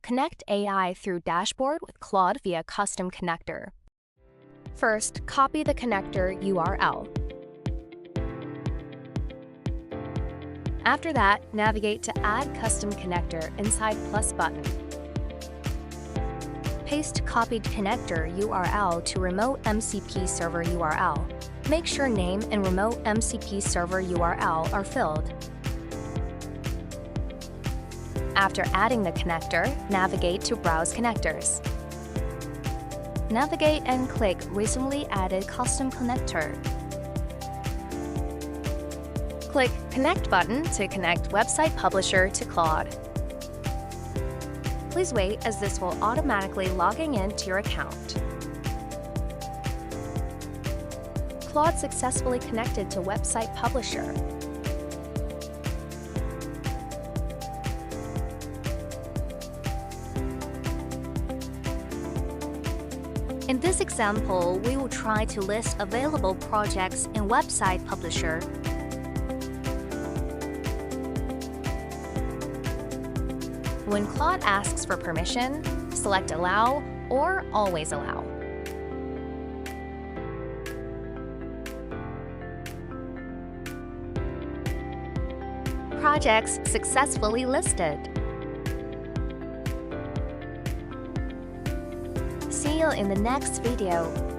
connect AI through dashboard with Claude via custom connector. First, copy the connector URL. After that, navigate to Add Custom Connector inside Plus button. Paste copied connector URL to remote MCP server URL. Make sure name and remote MCP server URL are filled. After adding the connector, navigate to Browse Connectors. Navigate and click Recently Added Custom Connector. Click Connect button to connect Website Publisher to Claude. Please wait as this will automatically logging into your account. Claude successfully connected to Website Publisher. In this example, we will try to list available projects in Website Publisher. When Claude asks for permission, select Allow or Always Allow. Projects successfully listed. See you in the next video.